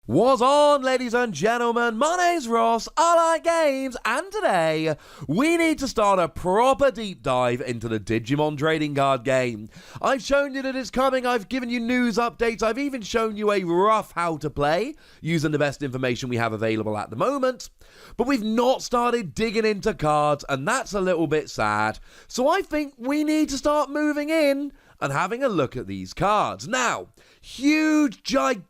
What's on, ladies and gentlemen? My name's Ross, I like games, and today we need to start a proper deep dive into the Digimon trading card game. I've shown you that it's coming, I've given you news updates, I've even shown you a rough how to play, using the best information we have available at the moment. But we've not started digging into cards, and that's a little bit sad. So I think we need to start moving in and having a look at these cards. Now, gigantic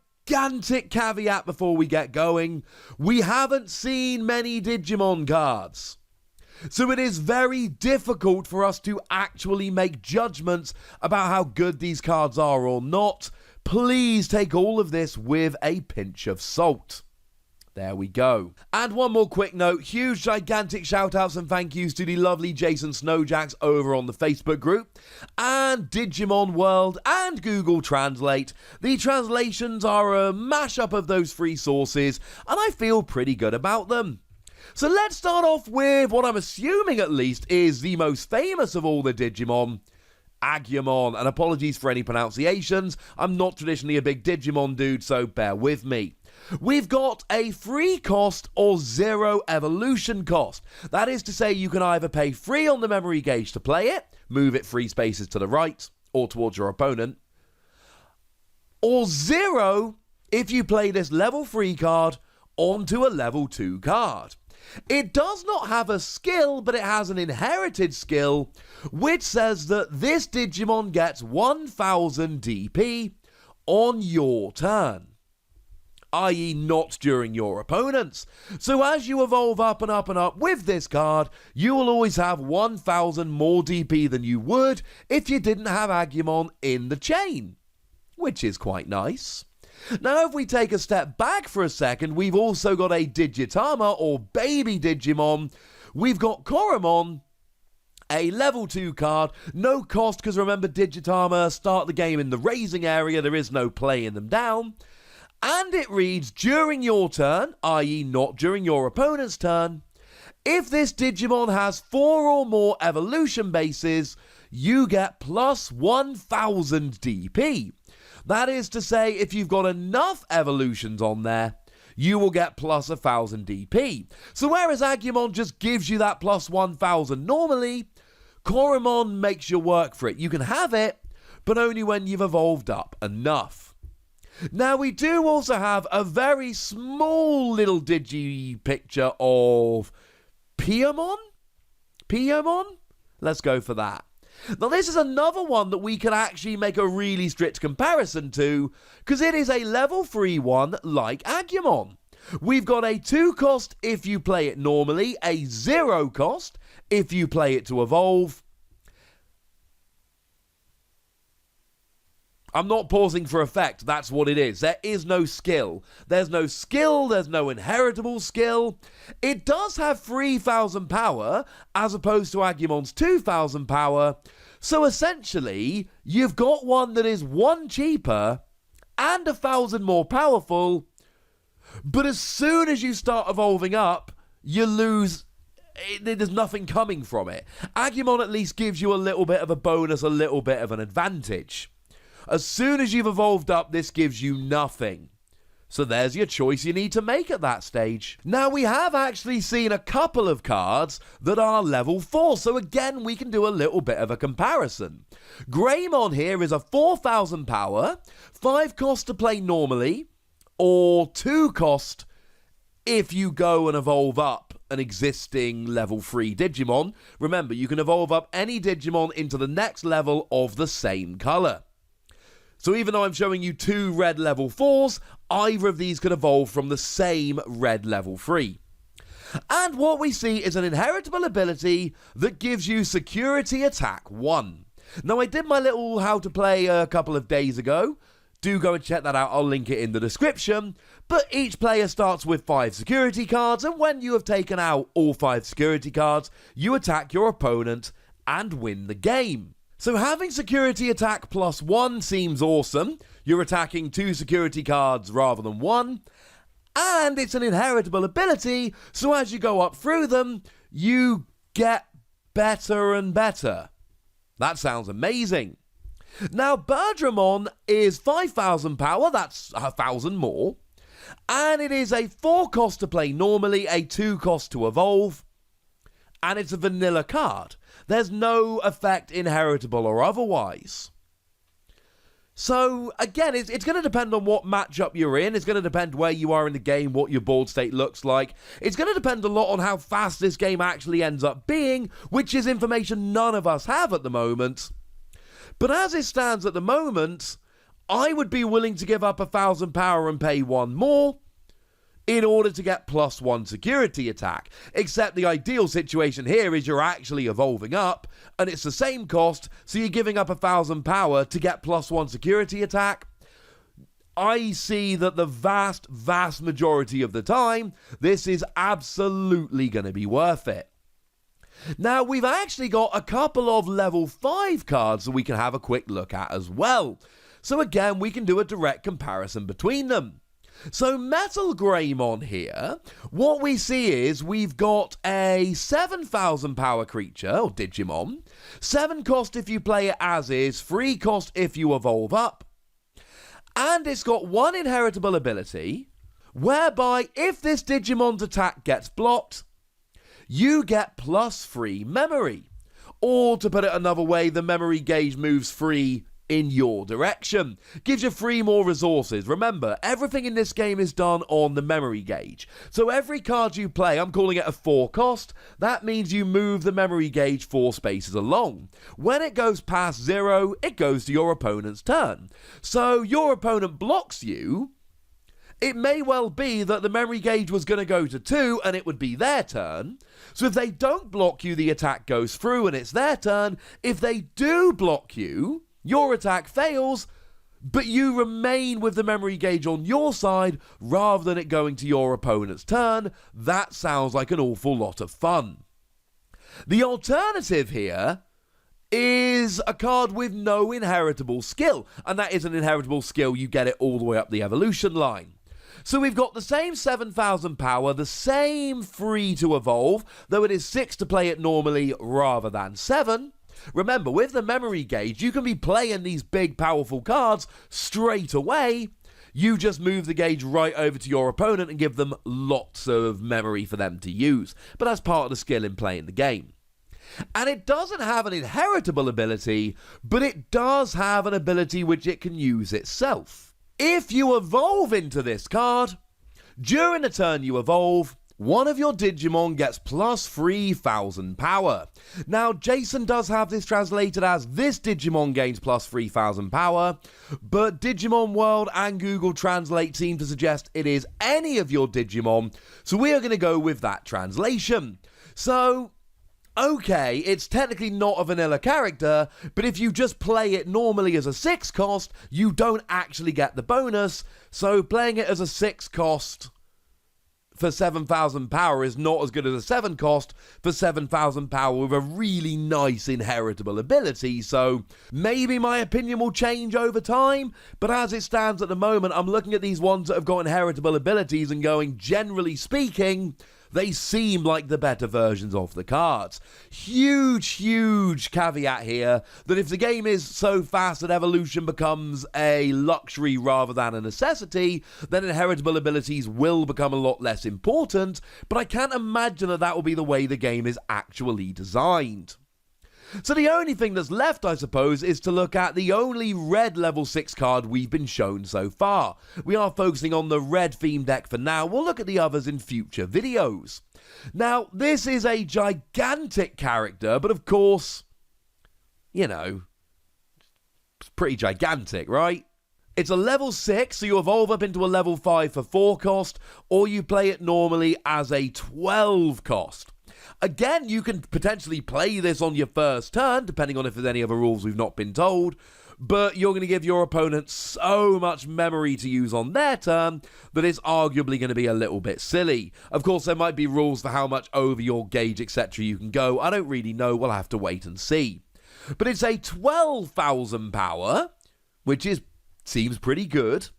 caveat before we get going, we haven't seen many Digimon cards. So it is very difficult for us to actually make judgments about how good these cards are or not. Please take all of this with a pinch of salt. There we go. And one more quick note, huge gigantic shout outs and thank yous to the lovely Jason Snowjacks over on the Facebook group and Digimon World and Google Translate. The translations are a mashup of those three sources and I feel pretty good about them. So let's start off with what I'm assuming at least is the most famous of all the Digimon, Agumon, and apologies for any pronunciations, I'm not traditionally a big Digimon dude, so bear with me. We've got a free cost or zero evolution cost. That is to say you can either pay 3 on the memory gauge to play it, move it 3 spaces to the right or towards your opponent, or 0 if you play this level 3 card onto a level 2 card. It does not have a skill, but it has an inherited skill, which says that this Digimon gets 1000 DP on your turn, i.e. not during your opponent's. So as you evolve up and up and up with this card, you will always have 1000 more DP than you would if you didn't have Agumon in the chain, which is quite nice. Now, if we take a step back for a second, we've also got a Digitamer, or baby Digimon. We've got Koromon, a level 2 card, no cost, because remember, Digitamer start the game in the raising area, there is no playing them down. And it reads, during your turn, i.e. not during your opponent's turn, if this Digimon has 4 or more evolution bases, you get plus 1000 DP. That is to say, if you've got enough evolutions on there, you will get plus 1000 DP. So whereas Agumon just gives you that plus 1000 normally, Koromon makes you work for it. You can have it, but only when you've evolved up enough. Now we do also have a very small little digi picture of Piamon? Let's go for that. Now this is another one that we can actually make a really strict comparison to, because it is a level 3 one like Agumon. We've got a 2 cost if you play it normally, a 0 cost if you play it to evolve. I'm not pausing for effect, that's what it is. There is no skill. There's no skill, there's no inheritable skill. It does have 3000 power, as opposed to Agumon's 2000 power. So essentially, you've got one that is 1 cheaper and 1000 more powerful. But as soon as you start evolving up, you lose. There's nothing coming from it. Agumon at least gives you a little bit of a bonus, a little bit of an advantage. As soon as you've evolved up, this gives you nothing. So there's your choice you need to make at that stage. Now we have actually seen a couple of cards that are level 4, so again we can do a little bit of a comparison. Greymon here is a 4000 power, 5 cost to play normally, or 2 cost if you go and evolve up an existing level 3 Digimon. Remember, you can evolve up any Digimon into the next level of the same colour. So even though I'm showing you 2 red level 4s, either of these could evolve from the same red level 3. And what we see is an inheritable ability that gives you Security Attack 1. Now I did my little how to play a couple of days ago. Do go and check that out, I'll link it in the description. But each player starts with 5 security cards, and when you have taken out all 5 security cards, you attack your opponent and win the game. So having Security Attack plus 1 seems awesome. You're attacking 2 security cards rather than 1. And it's an inheritable ability, so as you go up through them, you get better and better. That sounds amazing. Now, Birdramon is 5000 power, that's 1000 more. And it is a 4 cost to play normally, a 2 cost to evolve, and it's a vanilla card. There's no effect inheritable or otherwise. So, again, it's going to depend on what matchup you're in. It's going to depend where you are in the game, what your board state looks like. It's going to depend a lot on how fast this game actually ends up being, which is information none of us have at the moment. But as it stands at the moment, I would be willing to give up 1,000 power and pay 1 more in order to get +1 security attack. Except the ideal situation here is you're actually evolving up, and it's the same cost, so you're giving up 1,000 power to get +1 security attack. I see that the vast majority of the time, this is absolutely going to be worth it. Now, we've actually got a couple of level 5 cards that we can have a quick look at as well. So again, we can do a direct comparison between them. So Metal Greymon here, what we see is we've got a 7,000 power creature, or Digimon, 7 cost if you play it as is, 3 cost if you evolve up, and it's got 1 inheritable ability, whereby if this Digimon's attack gets blocked, you get +3 memory. Or to put it another way, the memory gauge moves 3 in your direction. Gives you 3 more resources. Remember, everything in this game is done on the memory gauge. So every card you play, I'm calling it a 4 cost, that means you move the memory gauge 4 spaces along. When it goes past 0, it goes to your opponent's turn. So your opponent blocks you, it may well be that the memory gauge was going to go to 2 and it would be their turn. So if they don't block you, the attack goes through and it's their turn. If they do block you, your attack fails, but you remain with the memory gauge on your side rather than it going to your opponent's turn. That sounds like an awful lot of fun. The alternative here is a card with no inheritable skill, and that is an inheritable skill, you get it all the way up the evolution line. So we've got the same 7,000 power, the same 3 to evolve, though it is 6 to play it normally rather than 7. Remember, with the memory gauge, you can be playing these big, powerful cards straight away. You just move the gauge right over to your opponent and give them lots of memory for them to use. But that's part of the skill in playing the game. And it doesn't have an inheritable ability, but it does have an ability which it can use itself. If you evolve into this card, during the turn you evolve, one of your Digimon gets +3,000 power. Now, Jason does have this translated as this Digimon gains +3,000 power, but Digimon World and Google Translate seem to suggest it is any of your Digimon, so we are going to go with that translation. So, okay, it's technically not a vanilla character, but if you just play it normally as a 6 cost, you don't actually get the bonus, so playing it as a 6 cost for 7,000 power is not as good as a 7 cost for 7,000 power with a really nice inheritable ability, so maybe my opinion will change over time, but as it stands at the moment, I'm looking at these ones that have got inheritable abilities and going, generally speaking, they seem like the better versions of the cards. Huge caveat here that if the game is so fast that evolution becomes a luxury rather than a necessity, then inheritable abilities will become a lot less important, but I can't imagine that will be the way the game is actually designed. So the only thing that's left, I suppose, is to look at the only red level 6 card we've been shown so far. We are focusing on the red theme deck for now. We'll look at the others in future videos. Now, this is a gigantic character, but of course, you know, it's pretty gigantic, right? It's a level 6, so you evolve up into a level 5 for 4 cost, or you play it normally as a 12 cost. Again, you can potentially play this on your first turn, depending on if there's any other rules we've not been told, but you're going to give your opponent so much memory to use on their turn that it's arguably going to be a little bit silly. Of course, there might be rules for how much over your gauge, etc. you can go. I don't really know. We'll have to wait and see. But it's a 12,000 power, which seems pretty good.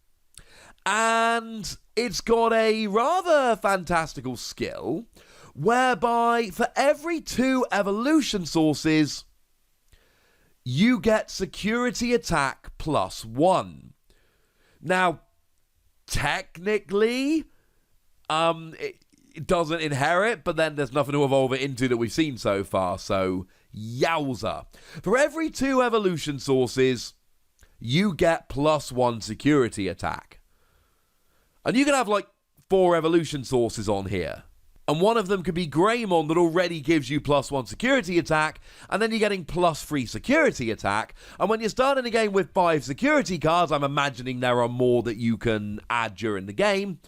And it's got a rather fantastical skill whereby for every 2 evolution sources, you get security attack +1. Now, technically, it doesn't inherit, but then there's nothing to evolve it into that we've seen so far, so yowza. For every 2 evolution sources, you get +1 security attack. And you can have like 4 evolution sources on here. And one of them could be Greymon that already gives you +1 security attack, and then you're getting +3 security attack. And when you're starting a game with 5 security cards, I'm imagining there are more that you can add during the game,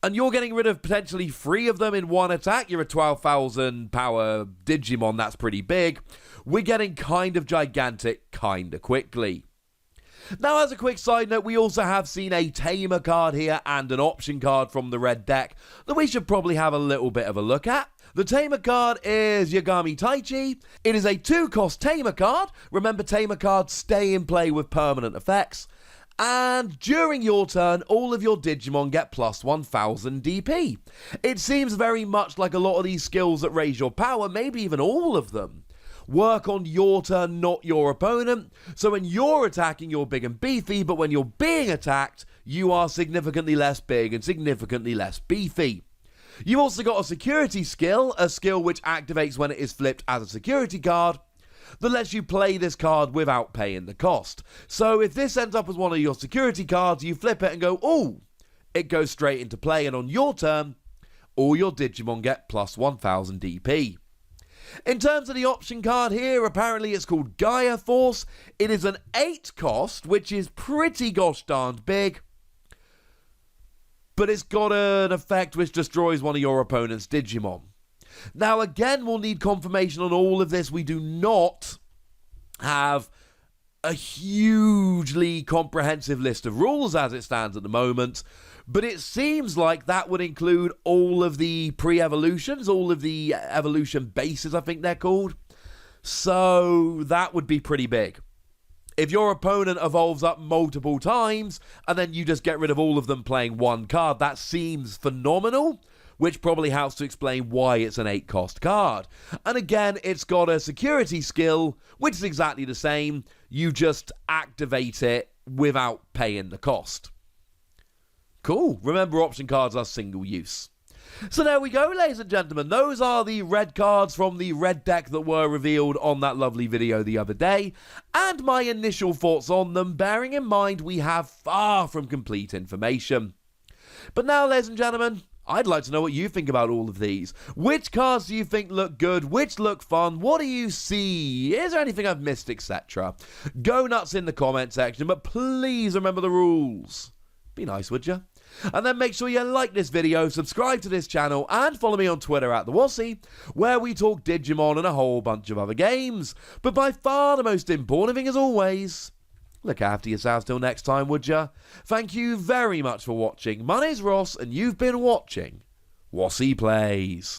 and you're getting rid of potentially 3 of them in one attack. You're a 12,000 power Digimon, that's pretty big. We're getting kind of gigantic kind of quickly. Now, as a quick side note, we also have seen a Tamer card here and an option card from the red deck that we should probably have a little bit of a look at. The Tamer card is Yagami Taichi. It is a 2-cost Tamer card. Remember, Tamer cards stay in play with permanent effects. And during your turn, all of your Digimon get +1000 DP. It seems very much like a lot of these skills that raise your power, maybe even all of them, work on your turn, not your opponent. So when you're attacking, you're big and beefy, but when you're being attacked, you are significantly less big and significantly less beefy. You've also got a security skill, a skill which activates when it is flipped as a security card, that lets you play this card without paying the cost. So if this ends up as one of your security cards, you flip it and go, oh, it goes straight into play, and on your turn, all your Digimon get +1000 DP. In terms of the option card here, apparently it's called Gaia Force. It is an 8 cost, which is pretty gosh darned big. But it's got an effect which destroys one of your opponent's Digimon. Now, again, we'll need confirmation on all of this. We do not have a hugely comprehensive list of rules as it stands at the moment, but it seems like that would include all of the pre-evolutions, all of the evolution bases, I think they're called. So that would be pretty big. If your opponent evolves up multiple times and then you just get rid of all of them playing one card, that seems phenomenal, which probably helps to explain why it's an 8-cost card. And again, it's got a security skill, which is exactly the same. You just activate it without paying the cost. Cool. Remember, option cards are single use. So there we go, ladies and gentlemen. Those are the red cards from the red deck that were revealed on that lovely video the other day, and my initial thoughts on them, bearing in mind we have far from complete information. But now, ladies and gentlemen, I'd like to know what you think about all of these. Which cards do you think look good? Which look fun? What do you see? Is there anything I've missed, etc.? Go nuts in the comment section, but please remember the rules. Be nice, would you? And then make sure you like this video, subscribe to this channel, and follow me on Twitter at the Wossy, where we talk Digimon and a whole bunch of other games. But by far the most important thing, as always, look after yourselves till next time, would ya? Thank you very much for watching. My name's Ross, and you've been watching Wossy Plays.